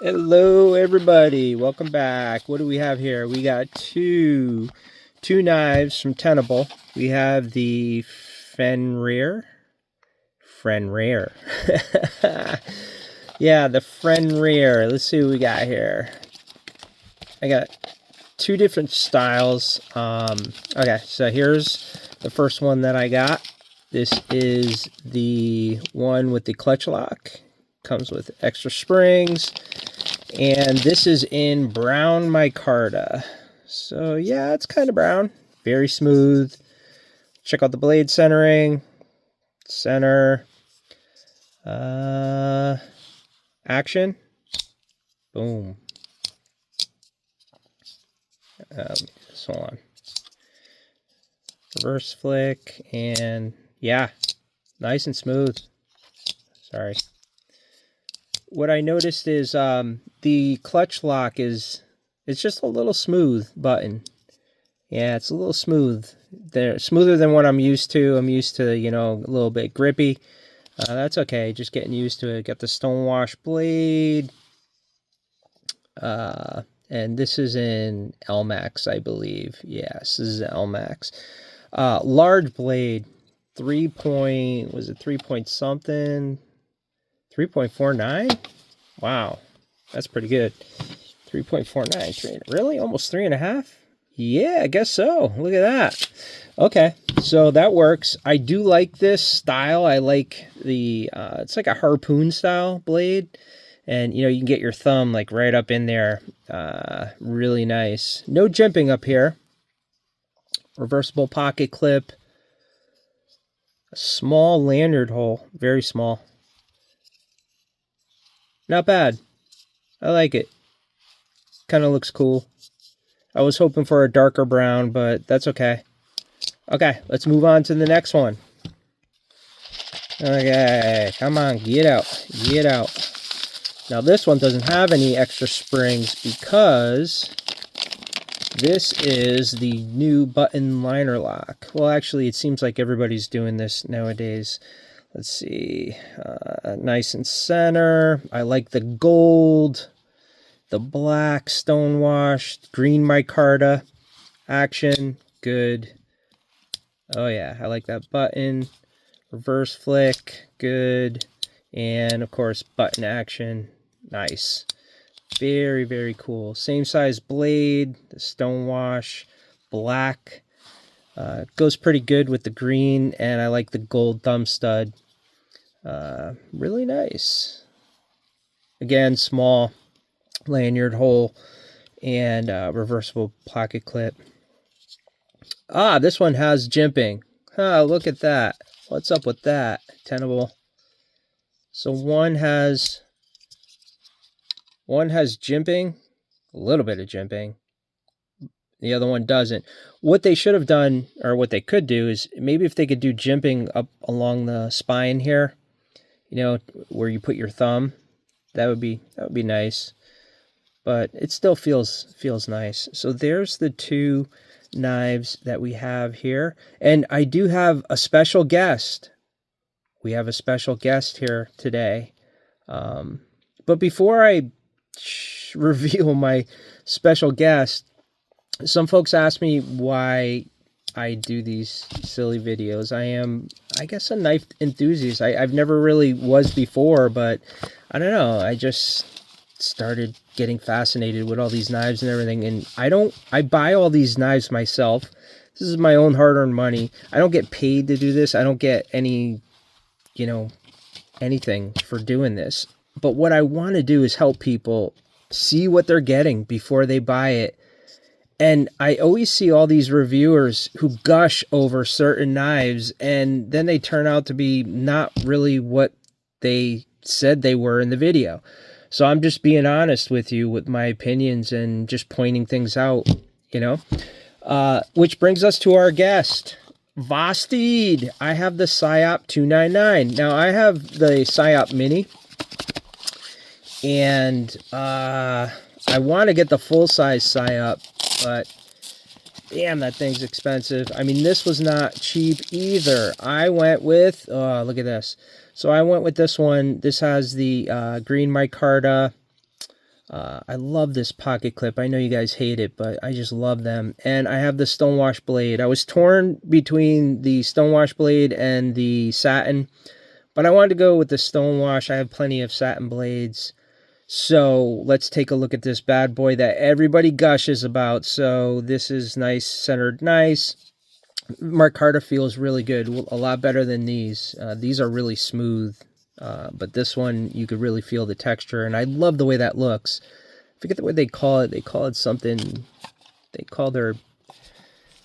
Hello everybody, welcome back. What do we have here? We got two knives from Tenable. We have the Fenrir. Yeah, the Fenrir. Let's see what we got here. I got two different styles. Okay, so here's the first one that I got. This is the one with the clutch lock. Comes with extra springs. And this is in brown micarta. So yeah, it's kind of brown. Very smooth. Check out the blade centering. Center. Action. Boom. This one. Reverse flick. And yeah, nice and smooth. Sorry. What I noticed is the clutch lock it's just a little smooth button. Yeah, it's a little smooth. They're smoother than what I'm used to. I'm used to, a little bit grippy. That's okay, just getting used to it. Got the stonewash blade. And this is in LMAX, I believe. Yes, this is LMAX. Large blade, 3 point something? 3.49? Wow, that's pretty good. 3.49. Really? Almost 3.5? Yeah, I guess so. Look at that. Okay, so that works. I do like this style. I like the, it's like a harpoon style blade. And, you can get your thumb like right up in there. Really nice. No jimping up here. Reversible pocket clip. A small lanyard hole. Very small. Not bad. I like it. Kind of looks cool. I was hoping for a darker brown, but that's okay. Okay, let's move on to the next one. Okay, come on, get out. Get out. Now this one doesn't have any extra springs because this is the new button liner lock. Well, actually, it seems like everybody's doing this nowadays. Let's see, nice and center. I like the gold, the black stonewashed, green micarta action, good. Oh yeah, I like that button. Reverse flick, good. And of course, button action, nice. Very, very cool. Same size blade, the stonewash, black. Goes pretty good with the green, and I like the gold thumb stud. Really nice. Again, small lanyard hole and reversible pocket clip. This one has jimping. Look at that. What's up with that? Tenable. So one has jimping, a little bit of jimping. The other one doesn't. What they should have done, or what they could do, is maybe if they could do jimping up along the spine here, where you put your thumb, that would be nice. But it still feels nice. So there's the two knives that we have here, and I do have a special guest. We have a special guest here today. But before I reveal my special guest, some folks ask me why I do these silly videos. I am, I guess, a knife enthusiast. I've never really was before, but I don't know. I just started getting fascinated with all these knives and everything. And I buy all these knives myself. This is my own hard-earned money. I don't get paid to do this. I don't get any, anything for doing this. But what I want to do is help people see what they're getting before they buy it. And I always see all these reviewers who gush over certain knives, and then they turn out to be not really what they said they were in the video. So I'm just being honest with you with my opinions and just pointing things out, which brings us to our guest, Vosteed. I have the Psyop 299. Now I have the Psyop Mini, and I want to get the full-size Psyop, but damn, that thing's expensive. I mean, this was not cheap either. I went with, look at this. So I went with this one. This has the green micarta I love this pocket clip. I know you guys hate it, but I just love them. And I have the stonewash blade. I was torn between the stonewash blade and the satin, but I wanted to go with the stonewash. I have plenty of satin blades. So let's take a look at this bad boy that everybody gushes about. So this is nice, centered nice. Micarta feels really good, a lot better than these. These are really smooth. But this one, you could really feel the texture, and I love the way that looks. I forget the way they call it. They call it something. They call their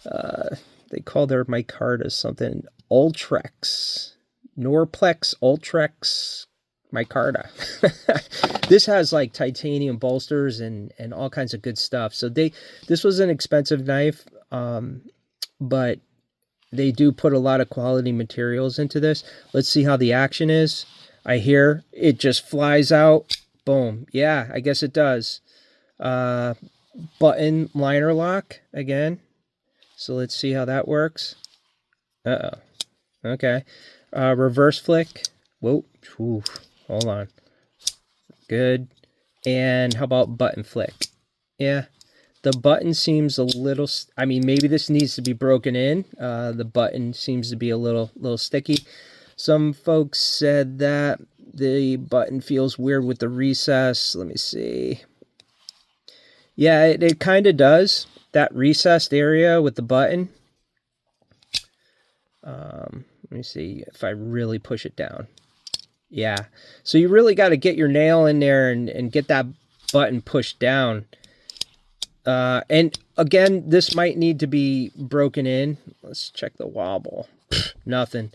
micarta something. Ultrex, Norplex, Ultrex micarta. This has like titanium bolsters and all kinds of good stuff. So this was an expensive knife, but they do put a lot of quality materials into this. Let's see how the action is. I hear it just flies out. Boom. Yeah, I guess it does. Button liner lock again. So let's see how that works. Uh-oh. Okay. Reverse flick. Whoa. Ooh, hold on. Good. And how about button flick? Yeah. The button seems a little, I mean, maybe this needs to be broken in. The button seems to be a little sticky. Some folks said that the button feels weird with the recess. Let me see. Yeah, it kind of does. That recessed area with the button. Let me see if I really push it down. Yeah. So you really got to get your nail in there and get that button pushed down. And again, this might need to be broken in. Let's check the wobble. Nothing.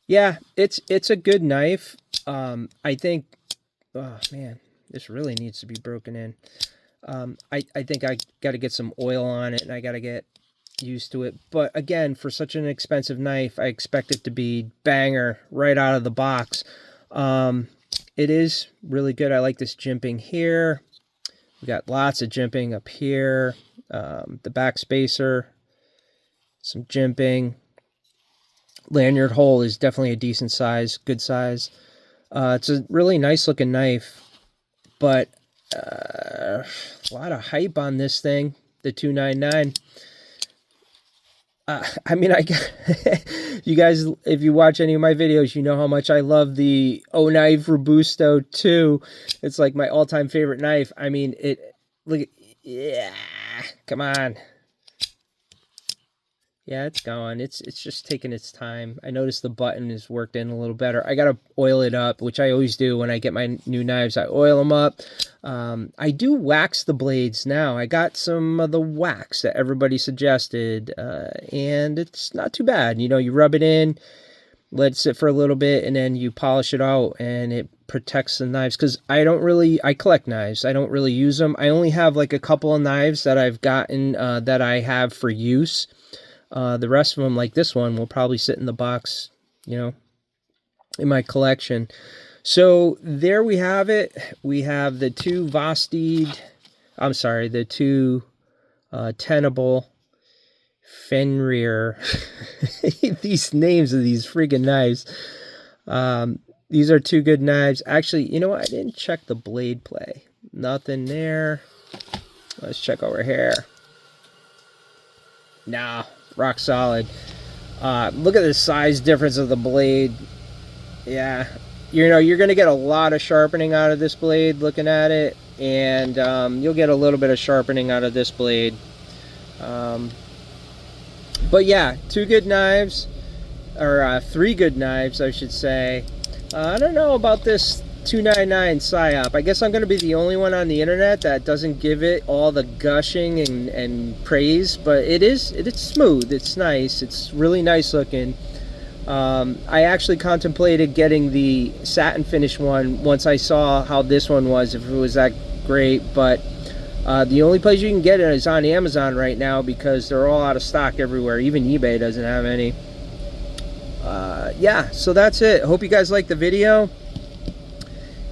Yeah, it's a good knife. I think, oh man, this really needs to be broken in. I think I got to get some oil on it, and I got to get used to it. But again, for such an expensive knife, I expect it to be banger right out of the box. It is really good. I like this jimping here. We got lots of jimping up here. The back spacer, some jimping. Lanyard hole is definitely a decent size, good size. It's a really nice looking knife, but a lot of hype on this thing, the 299. I mean, you guys, if you watch any of my videos, you know how much I love the O-Knife Robusto 2. It's like my all-time favorite knife. I mean, look, yeah, come on. Yeah, it's going. It's just taking its time. I noticed the button is worked in a little better. I got to oil it up, which I always do when I get my new knives. I oil them up. I do wax the blades now. I got some of the wax that everybody suggested, and it's not too bad. You know, you rub it in, let it sit for a little bit, and then you polish it out, and it protects the knives. Because I collect knives. I don't really use them. I only have like a couple of knives that I've gotten that I have for use. The rest of them, like this one, will probably sit in the box, you know, in my collection. So there we have it. We have the two Tenable Fenrir. These names of these freaking knives. These are two good knives. Actually, you know what? I didn't check the blade play. Nothing there. Let's check over here. Nah. Rock solid. Look at the size difference of the blade. Yeah, you know, you're going to get a lot of sharpening out of this blade looking at it, and you'll get a little bit of sharpening out of this blade. But yeah, two good knives, or three good knives, I should say. I don't know about this 299 Psyop. I guess I'm going to be the only one on the internet that doesn't give it all the gushing and praise, but it's smooth, it's nice, it's really nice looking. I actually contemplated getting the satin finish one once I saw how this one was, if it was that great, but the only place you can get it is on Amazon right now because they're all out of stock everywhere. Even eBay doesn't have any. Yeah, so that's it. Hope you guys liked the video.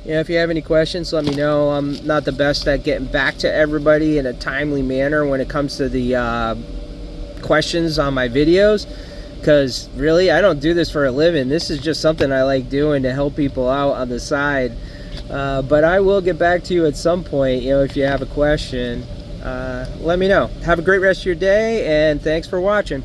Yeah, if you have any questions, let me know. I'm not the best at getting back to everybody in a timely manner when it comes to the questions on my videos, because really, I don't do this for a living. This is just something I like doing to help people out on the side. But I will get back to you at some point. You know, if you have a question, let me know. Have a great rest of your day, and thanks for watching.